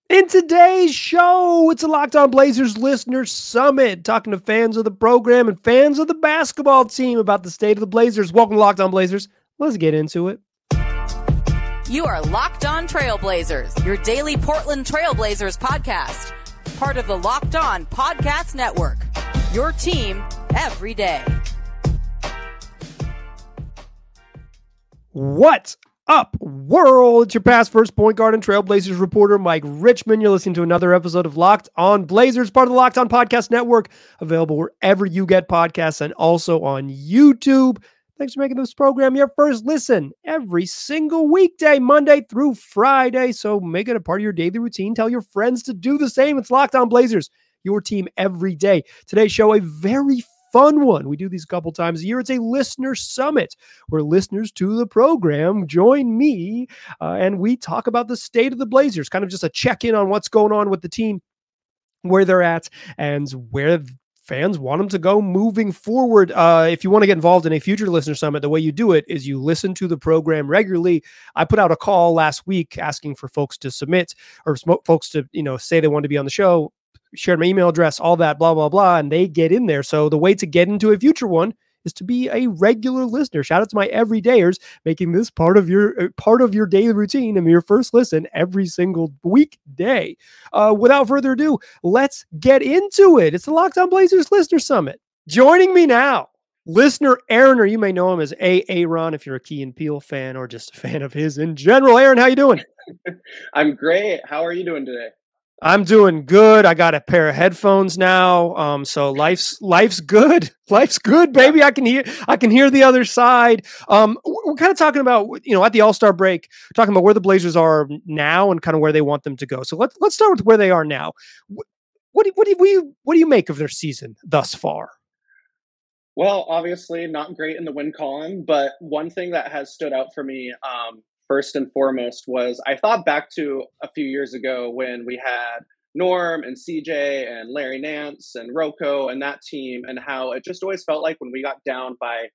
In today's show, it's a Locked On Blazers Listener Summit, talking to fans of the program and fans of the basketball team about the state of the Blazers. Welcome to Locked On Blazers. Let's get into it. You are Locked On Trailblazers, your daily Portland Trailblazers podcast. Part of the Locked On Podcast Network, your team every day. What's up, world? It's your past first point guard and Trailblazers reporter, Mike Richmond. You're listening to another episode of Locked On Blazers, part of the Locked On Podcast Network, available wherever you get podcasts and also on YouTube. Thanks for making this program your first listen every single weekday, Monday through Friday. So make it a part of your daily routine. Tell your friends to do the same. It's Locked On Blazers, your team every day. Today's show, a very fun one. We do these a couple times a year. It's a listener summit where listeners to the program join me and we talk about the state of the Blazers, kind of just a check-in on what's going on with the team, where they're at, and where fans want them to go moving forward. If you want to get involved in a future listener summit, the way you do it is you listen to the program regularly. I put out a call last week asking for folks to submit or folks to, say they want to be on the show, shared my email address, all that, blah, blah, blah, and they get in there. So the way to get into a future one is to be a regular listener. Shout out to my everydayers making this part of your daily routine and your first listen every single weekday. Without further ado, let's get into it. It's the Locked On Blazers Listener Summit. Joining me now, listener Aaron, or you may know him as Aaron if you're a Key and Peele fan or just a fan of his in general. Aaron, how you doing? I'm great. How are you doing today? I'm doing good. I got a pair of headphones now. So life's good. Life's good, baby. I can hear the other side. We're kind of talking about, at the All-Star break, talking about where the Blazers are now and kind of where they want them to go. So let's start with where they are now. What do you make of their season thus far? Well, obviously not great in the win column, but one thing that has stood out for me, first and foremost, was I thought back to a few years ago when we had Norm and CJ and Larry Nance and Rocco and that team, and how it just always felt like when we got down by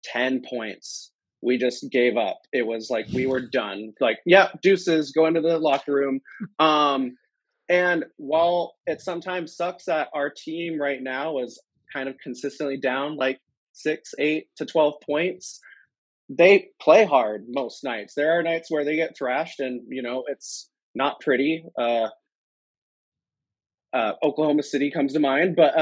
10 points, we just gave up. It was like we were done. Like, yeah, deuces, go into the locker room. And while it sometimes sucks that our team right now is kind of consistently down like 6, 8 to 12 points, they play hard most nights. There are nights where they get thrashed and, it's not pretty. Oklahoma City comes to mind, but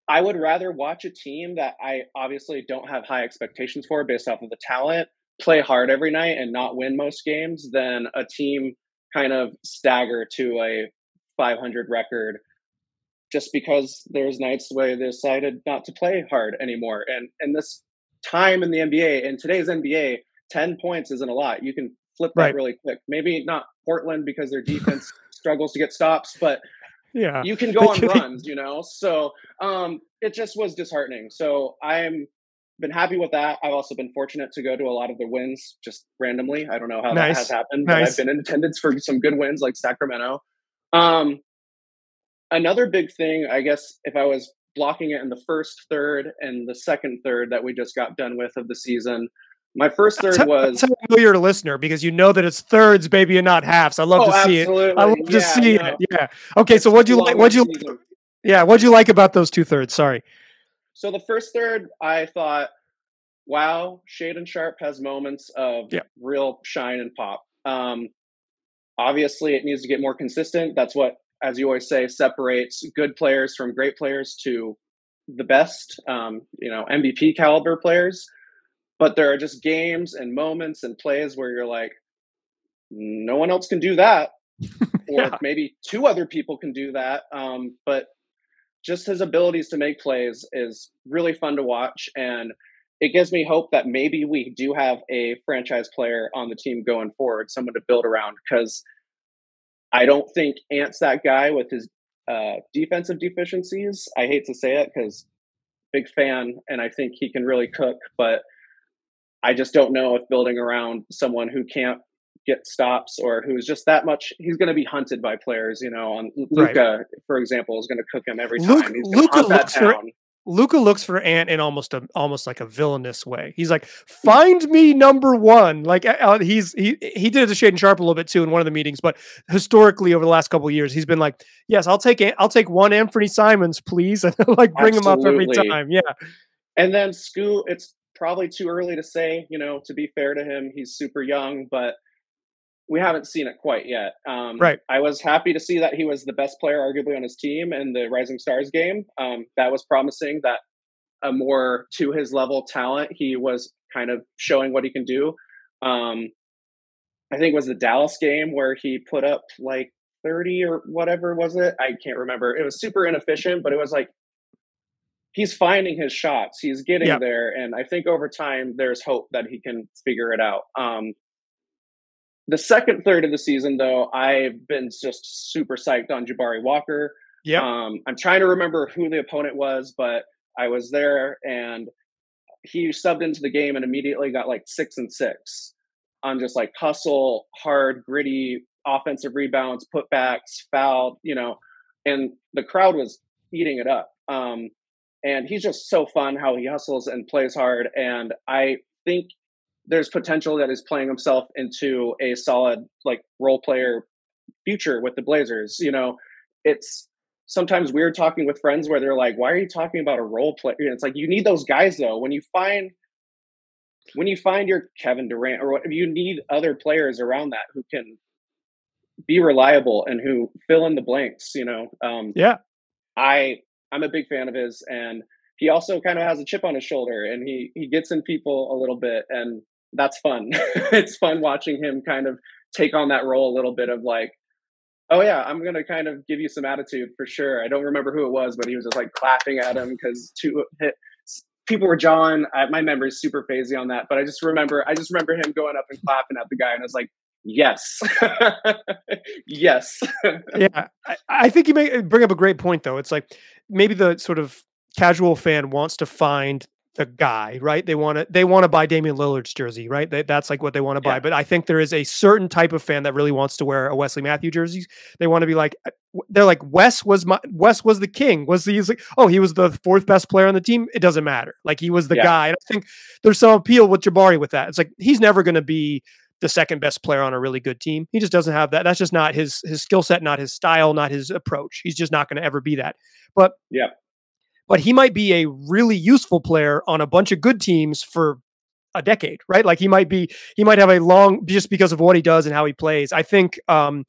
I would rather watch a team that I obviously don't have high expectations for based off of the talent play hard every night and not win most games than a team kind of stagger to a 500 record just because there's nights where they decided not to play hard anymore. And this time in the NBA, in today's NBA, 10 points isn't a lot. You can flip that really quick. Maybe not Portland because their defense struggles to get stops, but yeah, you can go on runs, So it just was disheartening. So I'm been happy with that. I've also been fortunate to go to a lot of the wins just randomly. I don't know how that has happened, but I've been in attendance for some good wins like Sacramento. Another big thing, I guess, if I was blocking it in the first third and the second third that we just got done with of the season, my first third was... That's how you know you're a listener, because you know that it's thirds, baby, and not halves. I love to see it. I love to see it. Yeah. Okay, so what'd you like about those 2/3? Sorry. So the first third, I thought, wow, Shaedon Sharpe has moments of real shine and pop. Obviously, it needs to get more consistent. That's what, as you always say, separates good players from great players to the best, MVP caliber players. But there are just games and moments and plays where you're like, no one else can do that. Or maybe two other people can do that. But just his abilities to make plays is really fun to watch. And it gives me hope that maybe we do have a franchise player on the team going forward, someone to build around, because I don't think Ant's that guy with his defensive deficiencies. I hate to say it because big fan, and I think he can really cook, but I just don't know if building around someone who can't get stops or who's just that much, he's going to be hunted by players, on Luka, for example, is going to cook him every time. He's going to hunt that down. Luca looks for Ant in almost like a villainous way. He's like, "Find me number one." Like he did it to Shaden Sharp a little bit too in one of the meetings, but historically over the last couple of years, he's been like, "Yes, I'll take one Anthony Simons, please," and like bring him up every time. Yeah, and then Scoot, it's probably too early to say. To be fair to him, he's super young, but we haven't seen it quite yet. Right. I was happy to see that he was the best player, arguably, on his team in the Rising Stars game. That was promising. That a more to his level talent, he was kind of showing what he can do. I think it was the Dallas game where he put up like 30 or whatever was it? I can't remember. It was super inefficient, but it was like he's finding his shots. He's getting there, and I think over time there's hope that he can figure it out. The second third of the season, though, I've been just super psyched on Jabari Walker. Yeah. I'm trying to remember who the opponent was, but I was there, and he subbed into the game and immediately got like 6 and 6 on just like hustle, hard, gritty offensive rebounds, putbacks, fouled, and the crowd was eating it up. And he's just so fun how he hustles and plays hard. And I think there's potential that he's playing himself into a solid like role player future with the Blazers. It's sometimes weird talking with friends where they're like, why are you talking about a role player? It's like, you need those guys though. When you find your Kevin Durant or what, you need other players around that who can be reliable and who fill in the blanks, I'm a big fan of his, and he also kind of has a chip on his shoulder, and he gets in people a little bit, and that's fun. It's fun watching him kind of take on that role a little bit of like, oh yeah, I'm going to kind of give you some attitude for sure. I don't remember who it was, but he was just like clapping at him because people were jawing. My memory is super phasey on that, but I just remember him going up and clapping at the guy, and I was like, yes, yes. Yeah, I think you may bring up a great point, though. It's like maybe the sort of casual fan wants to find the guy, right? They want to buy Damian Lillard's jersey, right? That's like what they want to buy. But I think there is a certain type of fan that really wants to wear a Wesley Matthews jersey. They want to be like, they're like, Wes was the king. He's like, oh, he was the fourth best player on the team. It doesn't matter. Like he was the guy. And I think there's some appeal with Jabari with that. It's like, he's never going to be the second best player on a really good team. He just doesn't have that. That's just not his skill set, not his style, not his approach. He's just not going to ever be that. But he might be a really useful player on a bunch of good teams for a decade, right? Like he might have a long, just because of what he does and how he plays. I think, I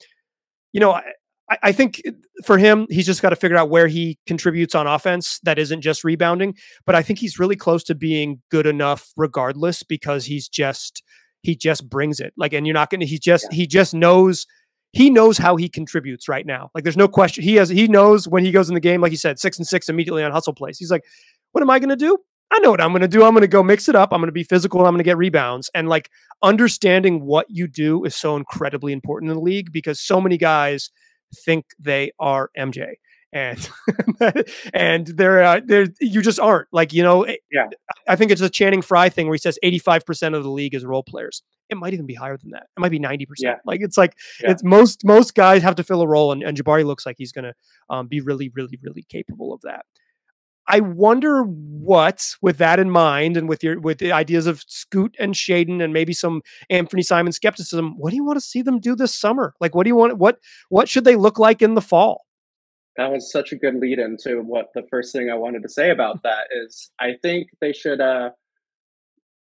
think for him, he's just got to figure out where he contributes on offense that isn't just rebounding. But I think he's really close to being good enough regardless, because he just brings it. Like, and you're not going to, he just knows how he contributes right now. Like there's no question. He knows when he goes in the game, like you said, 6 and 6 immediately on hustle plays. He's like, what am I going to do? I know what I'm going to do. I'm going to go mix it up. I'm going to be physical. I'm going to get rebounds. And like understanding what you do is so incredibly important in the league, because so many guys think they are MJ. And and they're you just aren't. Like, I think it's a Channing Frye thing where he says 85% of the league is role players. It might even be higher than that. It might be 90%. Yeah. Like it's most guys have to fill a role, and Jabari looks like he's going to be really, really, really capable of that. I wonder what, with that in mind, and with the ideas of Scoot and Shaden and maybe some Anthony Simon skepticism, what do you want to see them do this summer? Like, what should they look like in the fall? That was such a good lead into what the first thing I wanted to say about that is. I think they should, I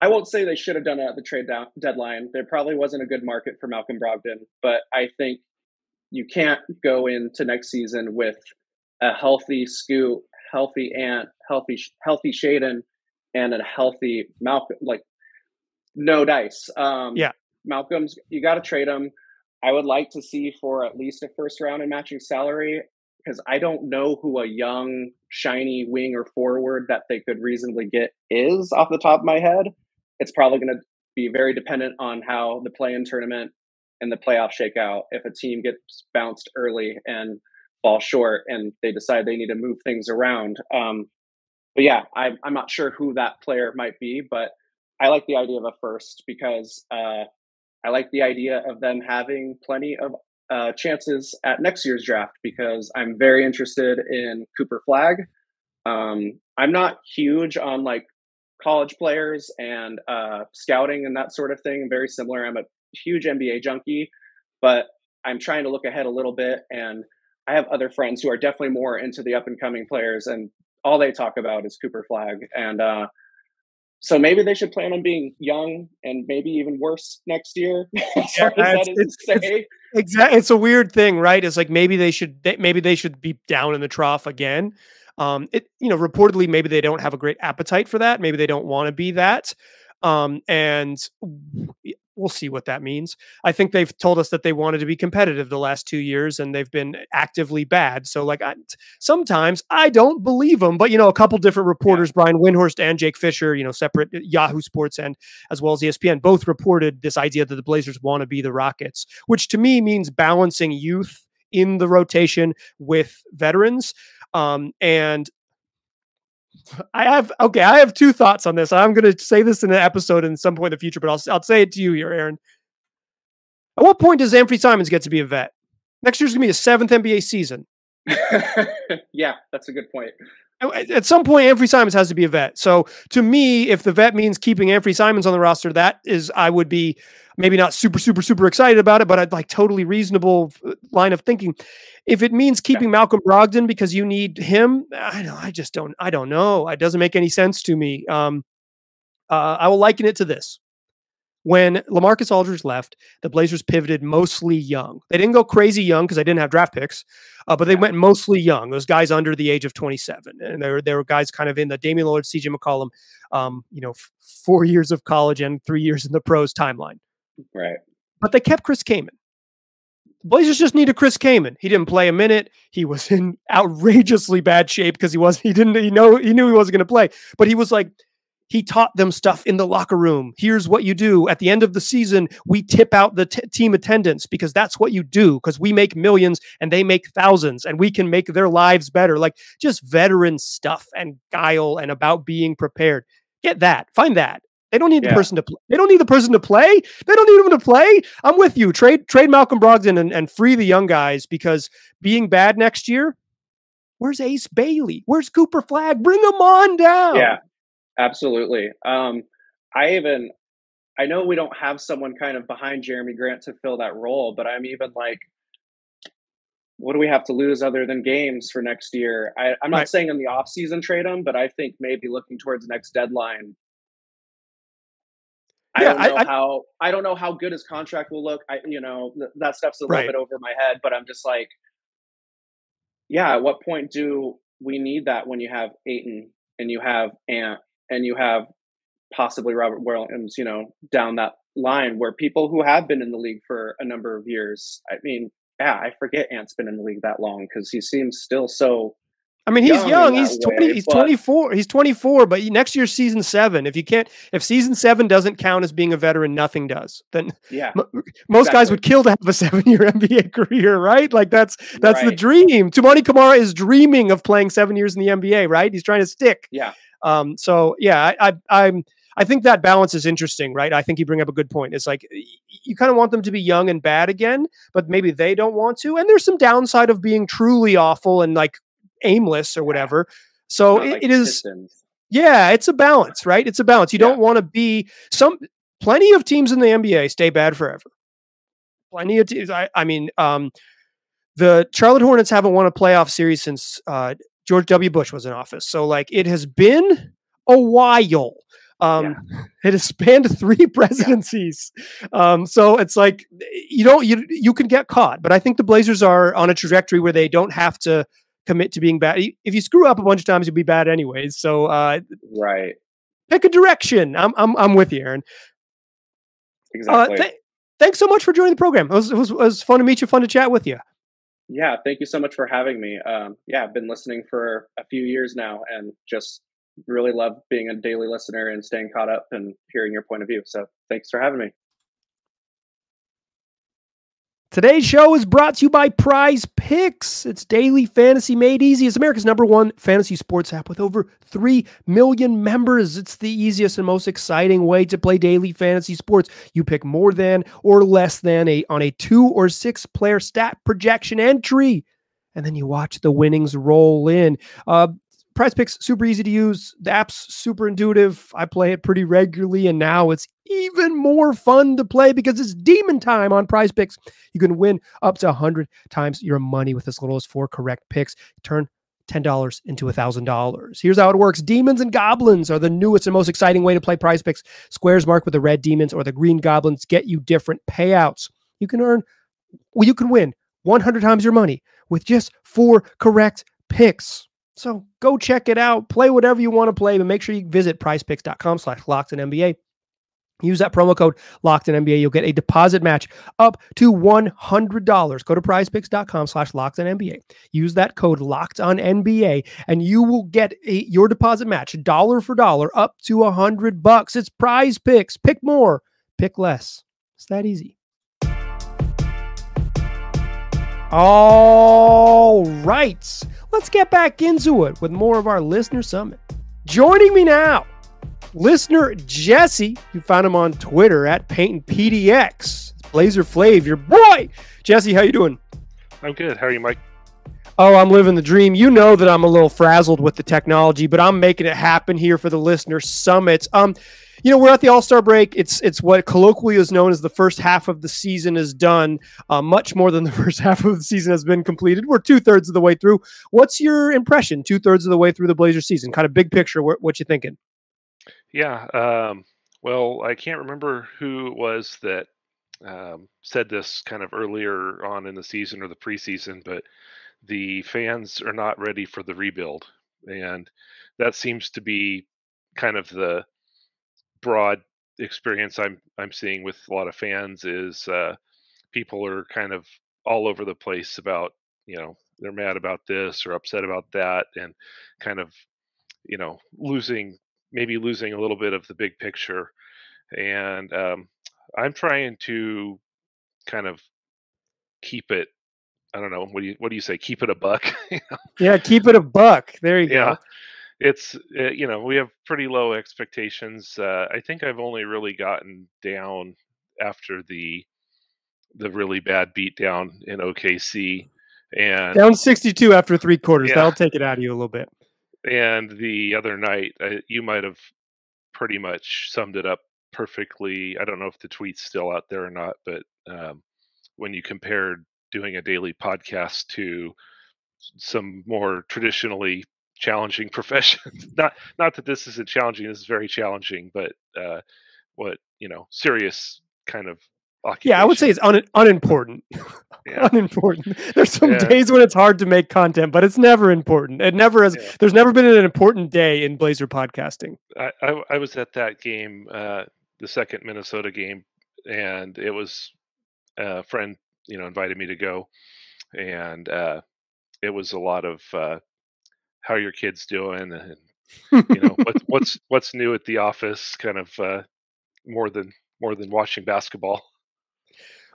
won't say they should have done it at the trade deadline. There probably wasn't a good market for Malcolm Brogdon, but I think you can't go into next season with a healthy Scoot, healthy Ant, healthy Shaden, and a healthy Malcolm. Like, no dice. Malcolm's, you got to trade him. I would like to see for at least a first round in matching salary, because I don't know who a young, shiny wing or forward that they could reasonably get is off the top of my head. It's probably going to be very dependent on how the play-in tournament and the playoffs shake out. If a team gets bounced early and falls short and they decide they need to move things around. But yeah, I'm not sure who that player might be, but I like the idea of a first, because I like the idea of them having plenty of chances at next year's draft, because I'm very interested in Cooper Flagg. I'm not huge on like college players and scouting and that sort of thing. Very similar. I'm a huge NBA junkie, but I'm trying to look ahead a little bit. And I have other friends who are definitely more into the up and coming players, and all they talk about is Cooper Flag. And so maybe they should plan on being young and maybe even worse next year. Exactly. It's a weird thing, right? It's like maybe they should be down in the trough again. Reportedly, maybe they don't have a great appetite for that. Maybe they don't want to be that. And we'll see what that means. I think they've told us that they wanted to be competitive the last 2 years, and they've been actively bad. So like, sometimes I don't believe them, but a couple different reporters, Brian Windhorst and Jake Fisher, separate Yahoo Sports and as well as ESPN, both reported this idea that the Blazers want to be the Rockets, which to me means balancing youth in the rotation with veterans. And I have two thoughts on this. I'm going to say this in an episode in some point in the future, but I'll say it to you here, Aaron. At what point does Anthony Simons get to be a vet? Next year's going to be his 7th NBA season. Yeah, that's a good point. At some point, Anthony Simons has to be a vet. So to me, if the vet means keeping Anthony Simons on the roster, I would be maybe not super, super, super excited about it, but I'd like totally reasonable line of thinking. If it means keeping Malcolm Brogdon because you need him, I don't know. It doesn't make any sense to me. I will liken it to this. When LaMarcus Aldridge left, the Blazers pivoted mostly young. They didn't go crazy young because they didn't have draft picks, but they went mostly young. Those guys under the age of 27. And there were guys kind of in the Damian Lillard, CJ McCollum, 4 years of college and 3 years in the pros timeline. Right. But they kept Chris Kaman. The Blazers just needed Chris Kaman. He didn't play a minute. He was in outrageously bad shape because he knew he wasn't going to play, but he taught them stuff in the locker room. Here's what you do. At the end of the season, we tip out the team attendance because that's what you do, because we make millions and they make thousands and we can make their lives better. Like just veteran stuff and guile and about being prepared. Get that. Find that. They don't need the person to play. They don't need the person to play. They don't need him to play. I'm with you. Trade Malcolm Brogdon and free the young guys, because being bad next year, where's Ace Bailey? Where's Cooper Flag? Bring them on down. Yeah. Absolutely. I know we don't have someone kind of behind Jeremy Grant to fill that role, but I'm even like, what do we have to lose other than games for next year? I'm not saying in the offseason trade him, but I think maybe looking towards the next deadline. I don't know how good his contract will look. That stuff's a little bit over my head, but I'm just like, at what point do we need that when you have Ayton and you have Ant and you have possibly Robert Williams, down that line, where people who have been in the league for a number of years. I mean, I forget Ant's been in the league that long because he seems still so. I mean, he's young. He's 24. He's 24, but next year's season 7. If season 7 doesn't count as being a veteran, nothing does. Then most guys would kill to have a 7-year NBA career, right? Like that's the dream. Toumani Camara is dreaming of playing 7 years in the NBA, right? He's trying to stick. Yeah. I think that balance is interesting, right? I think you bring up a good point. It's like you kind of want them to be young and bad again, but maybe they don't want to. And there's some downside of being truly awful and like aimless or whatever. So it is. It's a balance, right? It's a balance. You don't want to be plenty of teams in the NBA stay bad forever. Plenty of teams. The Charlotte Hornets haven't won a playoff series since George W. Bush was in office. So like it has been a while. It has spanned 3 presidencies. So it's like, you can get caught, but I think the Blazers are on a trajectory where they don't have to commit to being bad. If you screw up a bunch of times, you'll be bad anyways. So, pick a direction. I'm with you, Aaron. Exactly. Thanks so much for joining the program. It was fun to meet you. Fun to chat with you. Yeah. Thank you so much for having me. I've been listening for a few years now and just really love being a daily listener and staying caught up and hearing your point of view. So thanks for having me. Today's show is brought to you by PrizePicks. It's daily fantasy made easy. It's America's #1 fantasy sports app with over 3 million members. It's the easiest and most exciting way to play daily fantasy sports. You pick more than or less than on a 2 or 6 player stat projection entry, and then you watch the winnings roll in. PrizePicks, super easy to use. The app's super intuitive. I play it pretty regularly, and now it's even more fun to play because it's demon time on PrizePicks. You can win up to 100 times your money with as little as 4 correct picks. Turn $10 into $1,000. Here's how it works. Demons and goblins are the newest and most exciting way to play PrizePicks. Squares marked with the red demons or the green goblins get you different payouts. You can win 100 times your money with just 4 correct picks. So go check it out. Play whatever you want to play, but make sure you visit prizepicks.com/LockedOnNBA. Use that promo code LockedOnNBA. You'll get a deposit match up to $100. Go to prizepicks.com/LockedOnNBA. Use that code LockedOnNBA, and you will get your deposit match dollar for dollar up to $100. It's PrizePicks. Pick more, pick less. It's that easy. All right, let's get back into it with more of our Listener Summit. Joining me now, listener Jesse. You found him on Twitter at PaintPDX. Blazer Flav, your boy. Jesse, how you doing? I'm good. How are you, Mike? Oh, I'm living the dream. You know that I'm a little frazzled with the technology, but I'm making it happen here for the Listener Summit. We're at the All-Star break. It's what colloquially is known as the first half of the season is done. Much more than the first half of the season has been completed. We're 2/3 of the way through. What's your impression 2/3 of the way through the Blazer season? Kind of big picture. What you thinking? Yeah. Well, I can't remember who it was that said this kind of earlier on in the season or the preseason, but the fans are not ready for the rebuild. And that seems to be kind of the broad experience I'm seeing with a lot of fans is people are kind of all over the place about, they're mad about this or upset about that, and kind of, maybe losing a little bit of the big picture. And I'm trying to kind of keep it, I don't know, what do you say? Keep it a buck? Yeah, keep it a buck. There you Yeah. go. It's we have pretty low expectations. I think I've only really gotten down after the really bad beatdown in OKC, and Down 62 after 3 quarters. yeah, That'll take it out of you a little bit. and the other night you might have pretty much summed it up perfectly. I don't know if the tweet's still out there or not, but when you compared doing a daily podcast to some more traditionally challenging professions, not that this isn't challenging, this is very challenging, but serious kind of occupation. Yeah, I would say it's unimportant. Yeah. Unimportant. There's some days when it's hard to make content, but it's never important. It never has. Yeah. There's never been an important day in Blazer podcasting. I was at that game, the second Minnesota game, and it was a friend, invited me to go, and it was a lot of how are your kids doing, and what's new at the office, kind of more than watching basketball.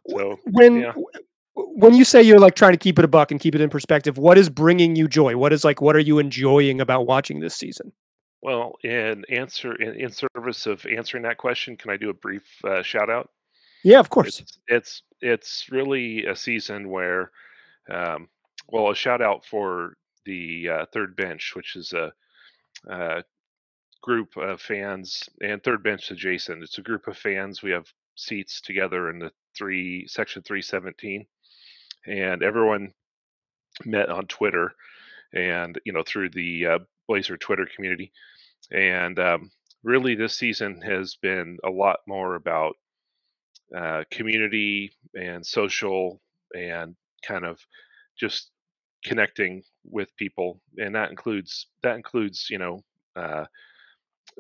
So when you say you're like trying to keep it a buck and keep it in perspective, what is bringing you joy? What are you enjoying about watching this season? Well, in service of answering that question, can I do a brief shout out? Yeah, of course. It's really a season where, a shout out for the third bench, which is a group of fans, and third bench adjacent. It's a group of fans. We have seats together in the section 317, and everyone met on Twitter and through the Blazer Twitter community. And really, this season has been a lot more about community and social and kind of just connecting with people, and that includes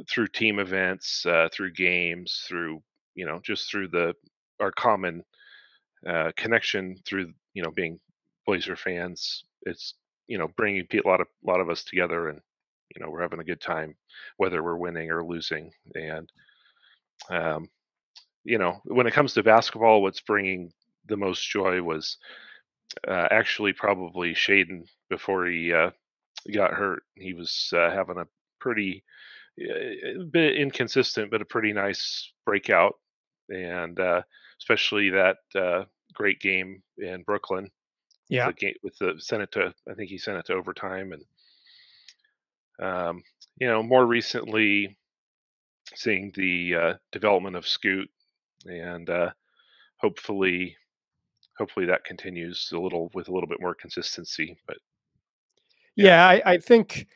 through team events, through games, through just through our common connection through being Blazer fans. It's bringing a lot of us together, and we're having a good time whether we're winning or losing. And when it comes to basketball, what's bringing the most joy was actually probably Shaden before he got hurt. He was having a pretty a bit inconsistent, but a pretty nice breakout, and especially that great game in Brooklyn. Yeah, the game with the sent it to, I think he sent it to overtime, and More recently, seeing the development of Scoot, and hopefully that continues with a little bit more consistency. But Yeah, I think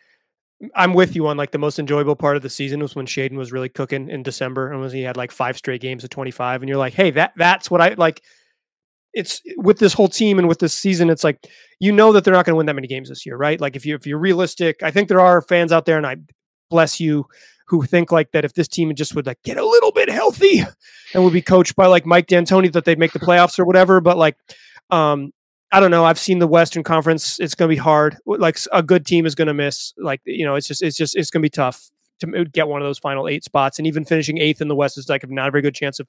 I'm with you on like the most enjoyable part of the season was when Shaden was really cooking in December and he had like 5 straight games of 25, and you're like, hey, that's what I like. It's with this whole team and with this season, it's like, that they're not going to win that many games this year, right? Like if you're realistic, I think there are fans out there, and I bless you, who think like that if this team just would like get a little bit healthy and would be coached by like Mike D'Antoni, that they'd make the playoffs or whatever. But like, I don't know. I've seen the Western Conference. It's going to be hard. Like a good team is going to miss. Like, it's going to be tough to get one of those final 8 spots. And even finishing 8th in the West is like not a very good chance of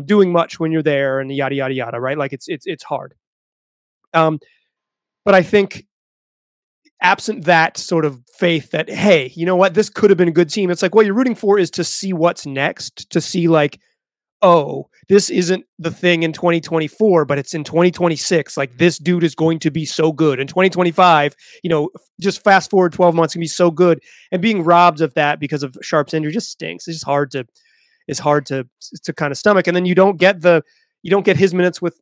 doing much when you're there, and yada yada yada. Right? Like it's hard. But I think absent that sort of faith that, hey, you know what, this could have been a good team. It's like what you're rooting for is to see what's next, to see like, oh, this isn't the thing in 2024, but it's in 2026. Like this dude is going to be so good in 2025, just fast forward 12 months can be so good, and being robbed of that because of Sharp's injury just stinks. It's just hard to kind of stomach. And then you don't get his minutes with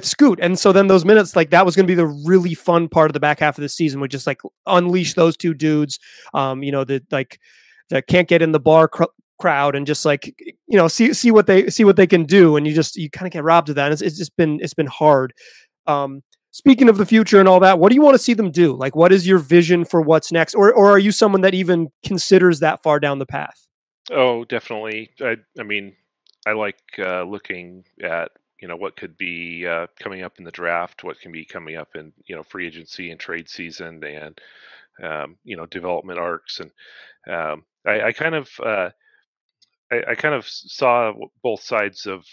Scoot. And so then those minutes, like that was going to be the really fun part of the back half of the season, would just like unleash those two dudes, that can't get in the bar crowd, and just like, see what they can do. And you kind of get robbed of that. It's been hard. Speaking of the future and all that, what do you want to see them do? Like, what is your vision for what's next? Or are you someone that even considers that far down the path? Oh, definitely. I mean, I like looking at, what could be coming up in the draft, what can be coming up in, free agency and trade season, and, development arcs. And I kind of saw both sides of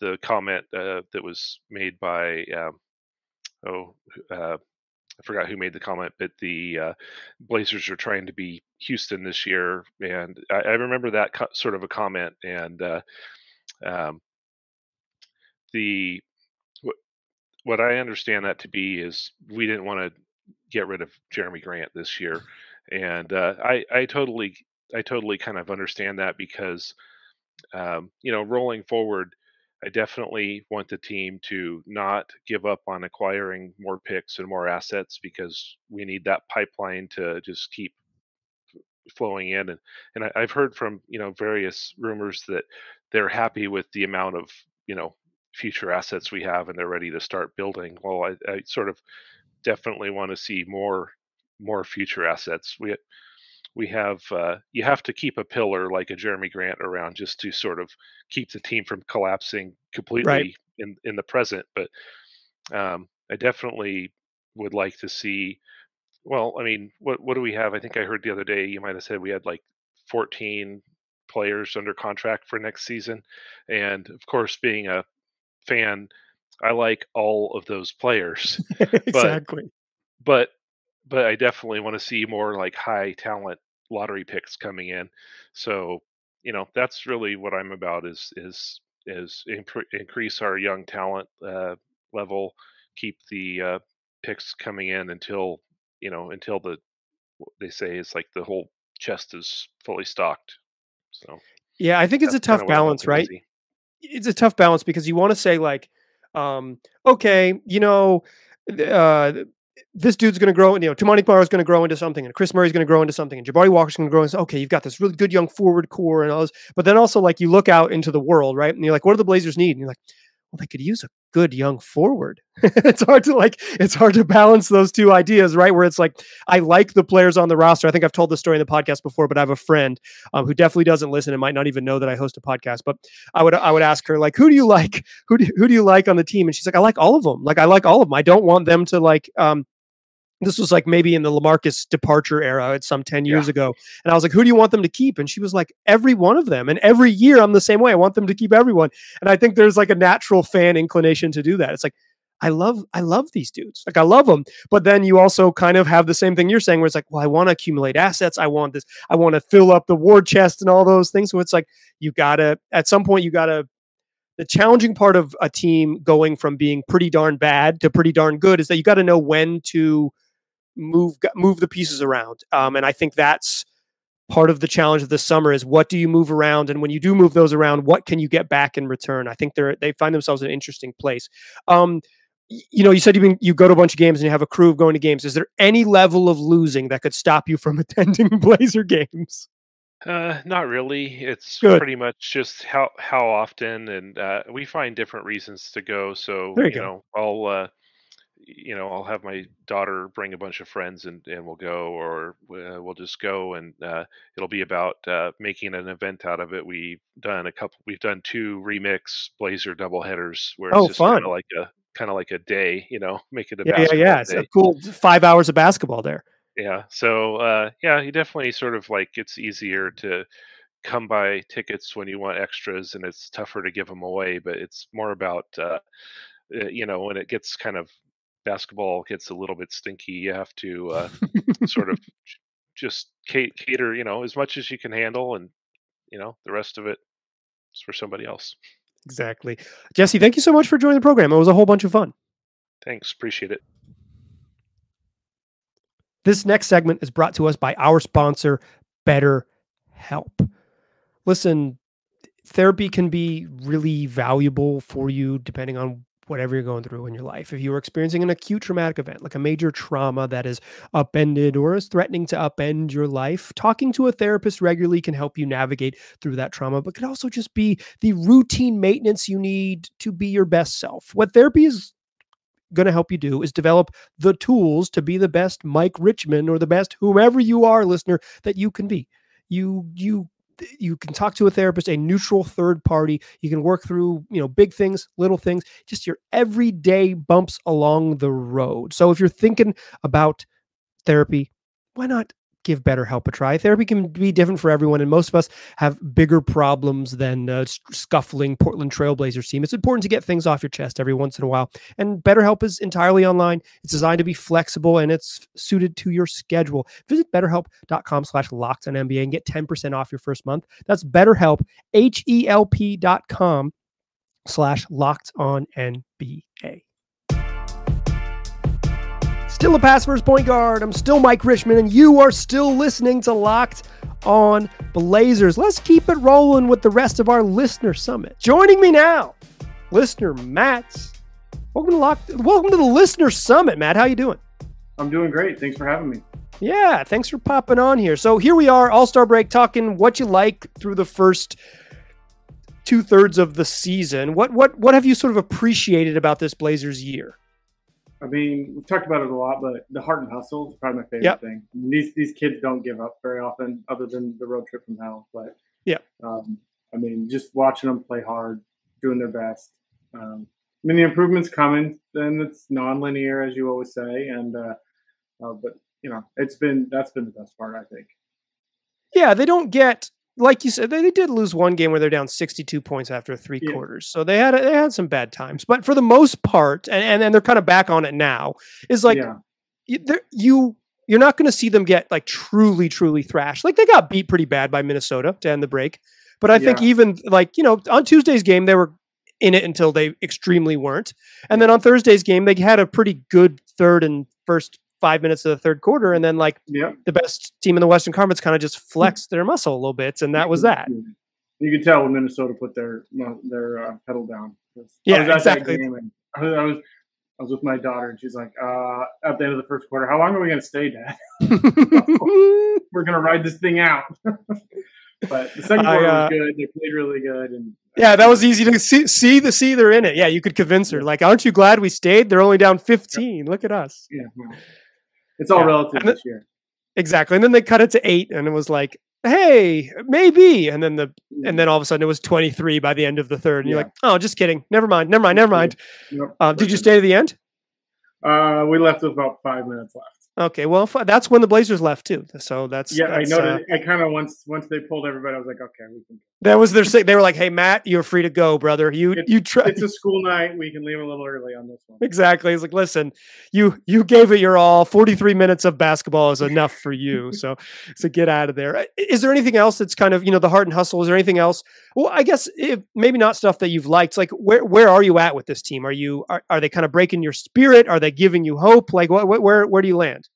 the comment that was made by, I forgot who made the comment, but the Blazers are trying to be Houston this year. And I remember that sort of a comment. And the what I understand that to be is we didn't want to get rid of Jeremy Grant this year, and I totally kind of understand that, because rolling forward, I definitely want the team to not give up on acquiring more picks and more assets, because we need that pipeline to just keep flowing in. And I've heard from various rumors that they're happy with the amount of future assets we have, and they're ready to start building. Well, I sort of definitely want to see more future assets. We have you have to keep a pillar like a Jeremy Grant around, just to sort of keep the team from collapsing completely, Right. in the present. But I definitely would like to see. Well, I mean, what do we have? I think I heard the other day you might have said we had like 14 players under contract for next season, and of course, being a fan, I like all of those players, but Exactly. but but I definitely want to see more like high talent lottery picks coming in. So that's really what I'm about, is increase our young talent level, keep the picks coming in until they say it's like the whole chest is fully stocked. So Yeah, I think it's that's a kind tough of what I'm balance, hoping to right? see. It's a tough balance because you want to say like, okay, uh, this dude's going to grow, Tamani Barr is going to grow into something, and Chris Murray's going to grow into something, and Jabari Walker's going to grow into, okay, you've got this really good young forward core and all this, but then also like you look out into the world, right? And you're like, what do the Blazers need? And you're like, well, they could use a good young forward. It's hard to balance those two ideas, right? Where it's like, I like the players on the roster. I think I've told this story in the podcast before, but I have a friend who definitely doesn't listen and might not even know that I host a podcast. But I would ask her, like, who do you like? Who do you like on the team? And she's like, I like all of them. Like, I like all of them. I don't want them to like, this was like maybe in the LaMarcus departure era. It's some 10 years Yeah. ago. And I was like, who do you want them to keep? And she was like, every one of them. And every year I'm the same way. I want them to keep everyone. And I think there's like a natural fan inclination to do that. It's like, I love these dudes. Like I love them. But then you also kind of have the same thing you're saying where it's like, well, I want to accumulate assets. I want this. I want to fill up the war chest and all those things. So it's like, at some point, the challenging part of a team going from being pretty darn bad to pretty darn good is that you got to know when to move the pieces around. And I think that's part of the challenge of this summer is what do you move around? And when you do move those around, what can you get back in return? I think they find themselves in an interesting place. You said you go to a bunch of games and you have a crew of going to games. Is there any level of losing that could stop you from attending Blazer games? Not really. It's Good. pretty much just how often, and we find different reasons to go. So There you go. I'll have my daughter bring a bunch of friends and we'll go, or we'll just go, and it'll be about making an event out of it. We've done 2 remix Blazer doubleheaders where it's just fun. kind of like a day, make it a Yeah. basketball It's day. a cool 5 hours of basketball there. Yeah. So you definitely sort of it's easier to come by tickets when you want extras, and it's tougher to give them away. But it's more about when it gets kind of basketball gets a little bit stinky, you have to sort of just cater, as much as you can handle, and the rest of it is for somebody else. Exactly. Jesse, thank you so much for joining the program. It was a whole bunch of fun. Thanks. Appreciate it. This next segment is brought to us by our sponsor, BetterHelp. Listen, therapy can be really valuable for you depending on whatever you're going through in your life. If you are experiencing an acute traumatic event, like a major trauma that is upended or is threatening to upend your life, talking to a therapist regularly can help you navigate through that trauma, but can also just be the routine maintenance you need to be your best self. What therapy is going to help you do is develop the tools to be the best Mike Richmond or the best whomever you are, listener, that you can be. You can talk to a therapist, a neutral third party. You can work through, big things, little things, just your everyday bumps along the road. So if you're thinking about therapy, why not give BetterHelp a try? Therapy can be different for everyone, and most of us have bigger problems than scuffling Portland Trailblazers team. It's important to get things off your chest every once in a while, and BetterHelp is entirely online. It's designed to be flexible, and it's suited to your schedule. Visit BetterHelp.com/LockedOnNBA and get 10% off your first month. That's BetterHelp, HELP.com/LockedOnNBA. Still a pass first point guard. I'm still Mike Richmond, and you are still listening to Locked On Blazers. Let's keep it rolling with the rest of our listener summit. Joining me now, listener Matt. Welcome to the listener summit, Matt. How you doing? I'm doing great. Thanks for having me. Yeah, thanks for popping on here. So here we are, All-Star break, talking what you like through the first 2/3 of the season. What have you sort of appreciated about this Blazers year? I mean, we've talked about it a lot, but the heart and hustle is probably my favorite thing. These kids don't give up very often, other than the road trip from hell. But just watching them play hard, doing their best. The improvements coming, then it's non-linear, as you always say, and but that's been the best part, I think. Yeah, they don't get, like you said, they did lose one game where they're down 62 points after 3 quarters. So they had some bad times, but for the most part, and they're kind of back on it now, is like you're not going to see them get like truly thrashed. Like they got beat pretty bad by Minnesota to end the break. But I think even on Tuesday's game, they were in it until they extremely weren't. And then on Thursday's game, they had a pretty good third and first 5 minutes of the third quarter, and then the best team in the Western Conference kind of just flexed their muscle a little bit, and that was that. You could tell when Minnesota put their pedal down. Yeah, exactly. I was with my daughter, and she's like, at the end of the first quarter, how long are we going to stay, Dad? We're going to ride this thing out. But the second quarter was good. They played really good, and that was easy to see they're in it. Yeah, you could convince her. Like, aren't you glad we stayed? They're only down 15. Look at us. Yeah. It's all relative this year. Exactly. And then they cut it to 8, and it was like, hey, maybe. And then all of a sudden it was 23 by the end of the third. And you're like, oh, just kidding. Never mind. Yep. Did you stay to the end? We left with about 5 minutes left. Okay, well, that's when the Blazers left too. So that's I noticed. I kind of once they pulled everybody, I was like, okay, we can. That was their. They were like, "Hey, Matt, you're free to go, brother. You try." It's a school night. We can leave a little early on this one. Exactly. He's like, "Listen, you gave it your all. 43 minutes of basketball is enough for you. So get out of there." Is there anything else that's kind of the heart and hustle? Is there anything else? Well, I guess maybe not stuff that you've liked. Like, where are you at with this team? Are they kind of breaking your spirit? Are they giving you hope? Like, where do you land?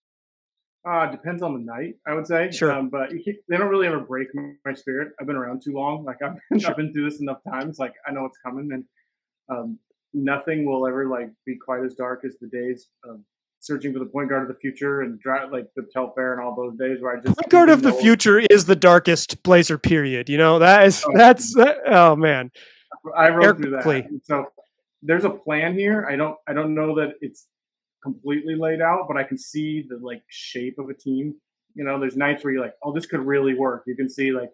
Depends on the night, I would say. Sure. But they don't really ever break my spirit. I've been around too long. Like I've been through this enough times. Like I know what's coming, and nothing will ever like be quite as dark as the days of searching for the point guard of the future and like the Telfair and all those days where I just point guard of the future is the darkest Blazer period. You know, oh man, I wrote through that. And so there's a plan here. I don't know that it's completely laid out, but I can see the like shape of a team. You know, there's nights where you're like, oh, this could really work. You can see like,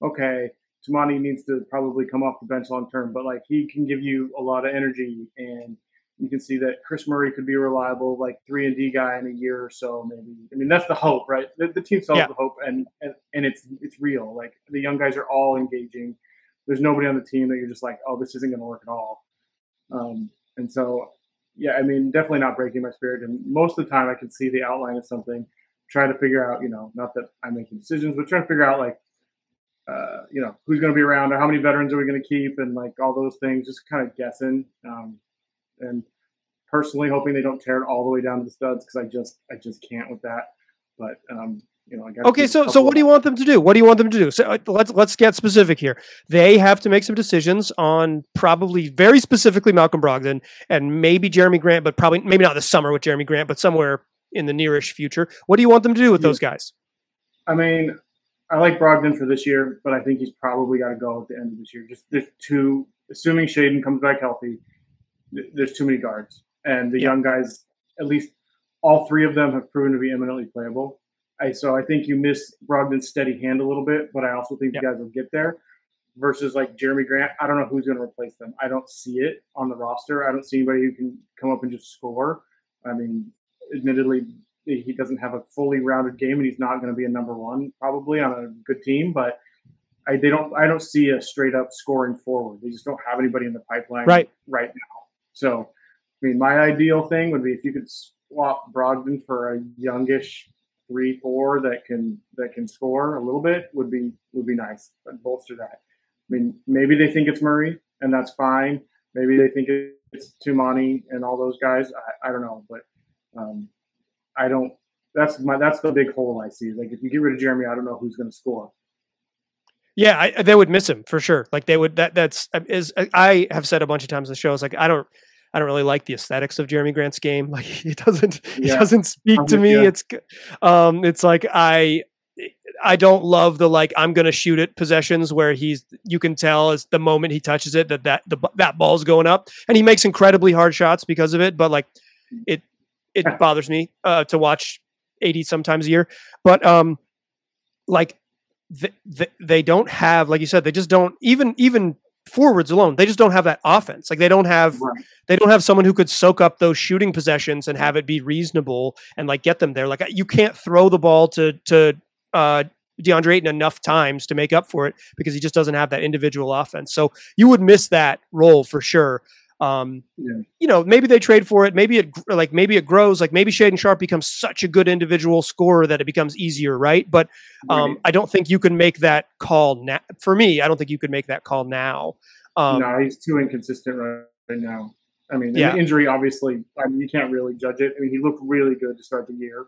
okay, Tamani needs to probably come off the bench long term, but like he can give you a lot of energy, and you can see that Chris Murray could be a reliable like 3-and-D guy in a year or so, maybe. I mean, that's the hope, right? The team sells the hope, and it's real. Like the young guys are all engaging. There's nobody on the team that you're just like, oh, this isn't going to work at all. And so, yeah, I mean, definitely not breaking my spirit. And most of the time, I can see the outline of something, try to figure out, you know, not that I'm making decisions, but trying to figure out like, you know, who's going to be around, or how many veterans are we going to keep, and like all those things, just kind of guessing. And personally hoping they don't tear it all the way down to the studs, because I just can't with that. But you know, I got okay. So what do you want them to do? What do you want them to do? So let's get specific here. They have to make some decisions on probably very specifically Malcolm Brogdon and maybe Jeremy Grant, but probably maybe not this summer with Jeremy Grant, but somewhere in the nearish future. What do you want them to do with those guys? I mean, I like Brogdon for this year, but I think he's probably got to go at the end of this year. Just there's assuming Shaedon comes back healthy, there's too many guards. And the young guys, at least all three of them have proven to be eminently playable. So I think you miss Brogdon's steady hand a little bit, but I also think the guys will get there. Versus like Jeremy Grant, I don't know who's going to replace them. I don't see it on the roster. I don't see anybody who can come up and just score. I mean, admittedly, he doesn't have a fully rounded game, and he's not going to be a number one probably on a good team. But I don't see a straight up scoring forward. They just don't have anybody in the pipeline right now. So, I mean, my ideal thing would be if you could swap Brogdon for a youngish 3-4 that can score a little bit would be nice. But bolster that. I mean, maybe they think it's Murray, and that's fine. Maybe they think it's Tumani and all those guys. I don't know, but I don't. That's the big hole I see. Like if you get rid of Jeremy, I don't know who's going to score. Yeah, they would miss him for sure. Like they would. That's I have said a bunch of times in the show. It's like I don't really like the aesthetics of Jeremy Grant's game. Like he doesn't speak to me. It's like I don't love the like I'm gonna shoot it possessions where you can tell as the moment he touches it that ball's going up, and he makes incredibly hard shots because of it. But like it bothers me to watch 80 sometimes a year. But like they don't have, like you said, they just don't even forwards alone. They just don't have that offense. Like they don't have someone who could soak up those shooting possessions and have it be reasonable and like get them there. Like you can't throw the ball to DeAndre Ayton enough times to make up for it because he just doesn't have that individual offense. So you would miss that role for sure. You know, maybe they trade for it. Maybe it grows. Like maybe Shaedon Sharpe becomes such a good individual scorer that it becomes easier, right? But I don't think you can make that call now. For me, I don't think you could make that call now. No, he's too inconsistent right now. I mean, the injury, obviously, I mean, you can't really judge it. I mean, he looked really good to start the year,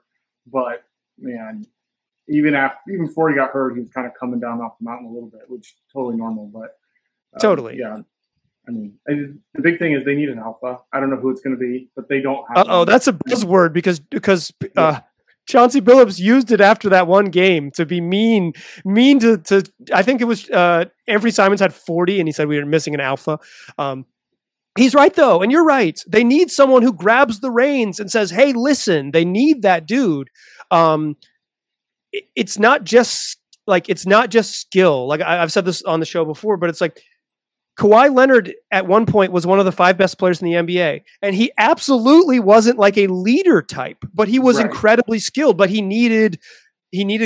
but man, even before he got hurt, he was kind of coming down off the mountain a little bit, which is totally normal. But totally, yeah. I mean, the big thing is they need an alpha. I don't know who it's going to be, but they don't have. That's a buzzword because Chauncey Billups used it after that one game to be mean to. I think it was Anthony Simons had 40, and he said we were missing an alpha. He's right though, and you're right. They need someone who grabs the reins and says, "Hey, listen." They need that dude. It's not just skill. Like I've said this on the show before, but it's like. Kawhi Leonard at one point was one of the 5 best players in the NBA, and he absolutely wasn't like a leader type, but he was incredibly skilled. But he needed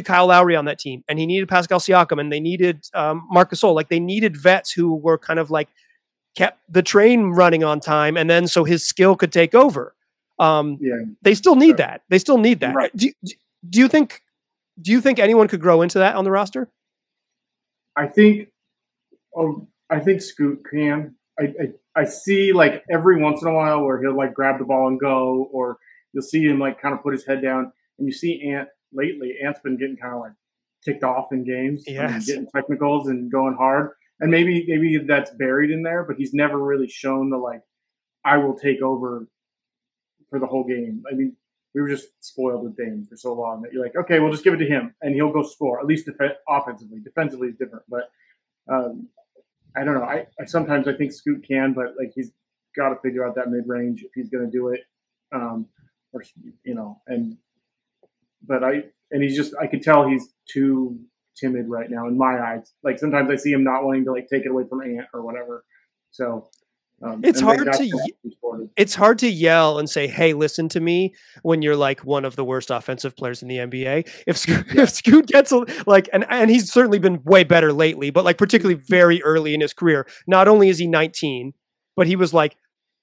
Kyle Lowry on that team, and he needed Pascal Siakam, and they needed Marc Gasol. Like they needed vets who were kind of like kept the train running on time, and then so his skill could take over. They still need that. They still need that. Right. Do you think anyone could grow into that on the roster? I think Scoot can. I see like every once in a while where he'll like grab the ball and go, or you'll see him like kind of put his head down, and you see Ant lately, Ant's been getting kind of like ticked off in games, getting technicals and going hard. And maybe that's buried in there, but he's never really shown the like, I will take over for the whole game. I mean, we were just spoiled with Dame for so long that you're like, okay, we'll just give it to him and he'll go score, at least offensively. Defensively is different, but I don't know. I sometimes I think Scoot can, but like he's got to figure out that mid range if he's going to do it, or you know. And he's just, I could tell he's too timid right now in my eyes. Like sometimes I see him not wanting to like take it away from Ant or whatever. So it's hard to yell and say, "Hey, listen to me," when you're like one of the worst offensive players in the NBA. If Scoot gets like, and he's certainly been way better lately, but like particularly very early in his career, not only is he 19, but he was like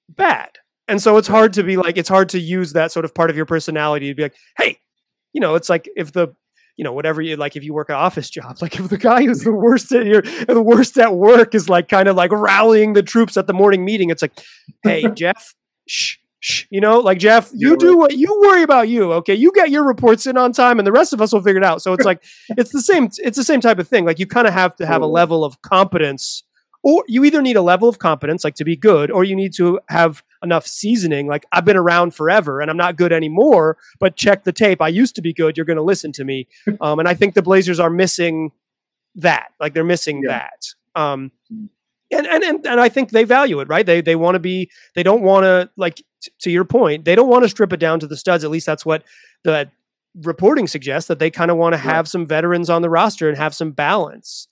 bad. And so it's hard to be like, it's hard to use that sort of part of your personality to be like, hey, you know, it's like if the, you know, whatever you like, if you work an office job, like if the guy who's the worst at work is like kind of like rallying the troops at the morning meeting, it's like, hey, Jeff, shh, you know, like Jeff, you do what you worry about you. Okay. You get your reports in on time and the rest of us will figure it out. So it's like, it's the same type of thing. Like you kind of have to have a level of competence, or you either need a level of competence, like to be good, or you need to have enough seasoning. Like I've been around forever and I'm not good anymore, but check the tape. I used to be good. You're going to listen to me. And I think the Blazers are missing that. Like they're missing that. And I think they value it, right? They want to be, they don't want to, like to your point, they don't want to strip it down to the studs. At least that's what the reporting suggests, that they kind of want to have some veterans on the roster and have some balance.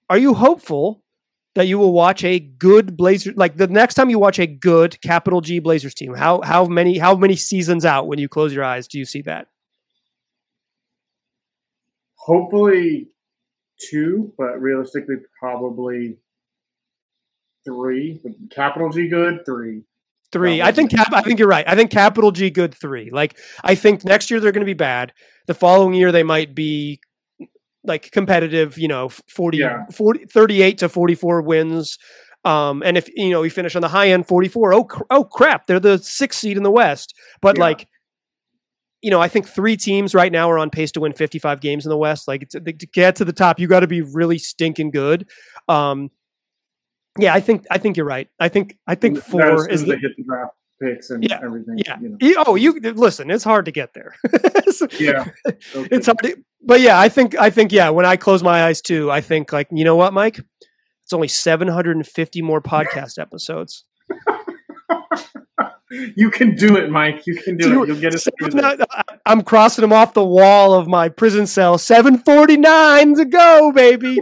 Are you hopeful that you will watch a good Blazers, like the next time you watch a good capital G Blazers team? How many seasons out when you close your eyes do you see that? Hopefully 2, but realistically probably 3. Capital G good 3. 3. I think you're right. I think capital G good 3. Like I think next year they're going to be bad. The following year they might be like competitive, you know, 38 to 44 wins. And if, you know, we finish on the high end 44, oh crap, they're the 6th seed in the West. But like, you know, I think 3 teams right now are on pace to win 55 games in the West. Like to get to the top, you got to be really stinking good. I think you're right. I think 4 is the hit the draft picks and everything. Yeah. You know. You listen, it's hard to get there. Okay. It's hard to, but yeah, I think when I close my eyes too, I think like, you know what, Mike? It's only 750 more podcast episodes. You can do it, Mike. You can do it. You'll get it. I'm crossing them off the wall of my prison cell. 749 to go, baby.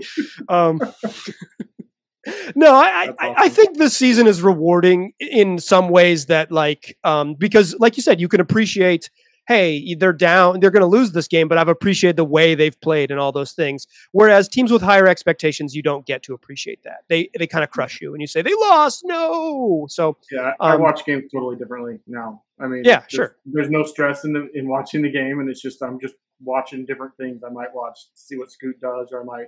No, I think this season is rewarding in some ways that like, because like you said, you can appreciate, hey, they're down, they're going to lose this game, but I've appreciated the way they've played and all those things. Whereas teams with higher expectations, you don't get to appreciate that. They kind of crush you and you say they lost. No. So yeah, I watch games totally differently now. I mean, there's no stress in watching the game. And it's just, I'm just watching different things. I might watch, see what Scoot does, or I might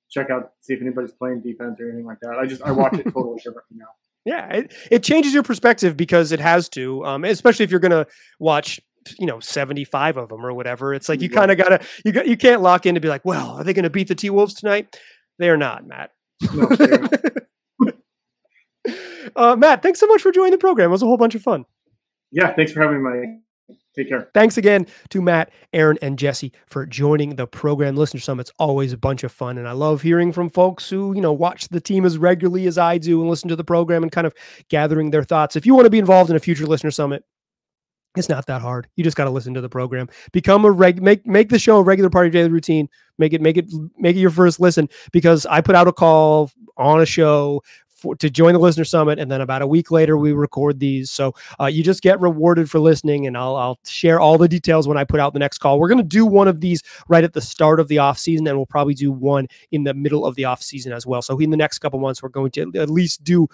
check out, see if anybody's playing defense or anything like that. I watch it totally differently now. Yeah. It changes your perspective because it has to, especially if you're going to watch, you know, 75 of them or whatever. It's like, you kind of gotta, you can't lock in to be like, well, are they going to beat the T-Wolves tonight? They are not, Matt. No, Matt, thanks so much for joining the program. It was a whole bunch of fun. Yeah. Thanks for having me, Mike. Take care. Thanks again to Matt, Aaron, and Jesse for joining the program. Listener Summit's always a bunch of fun, and I love hearing from folks who, you know, watch the team as regularly as I do and listen to the program and kind of gathering their thoughts. If you want to be involved in a future Listener Summit, it's not that hard. You just got to listen to the program. Become make the show a regular part of your daily routine. Make it your first listen, because I put out a call on a show to join the Listener Summit, and then about a week later we record these. So you just get rewarded for listening, and I'll share all the details when I put out the next call. We're going to do one of these right at the start of the off season, and we'll probably do one in the middle of the off season as well. So in the next couple months, we're going to at least do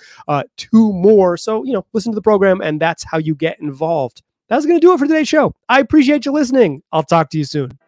2 more. So, you know, listen to the program, and that's how you get involved. That's going to do it for today's show. I appreciate you listening. I'll talk to you soon.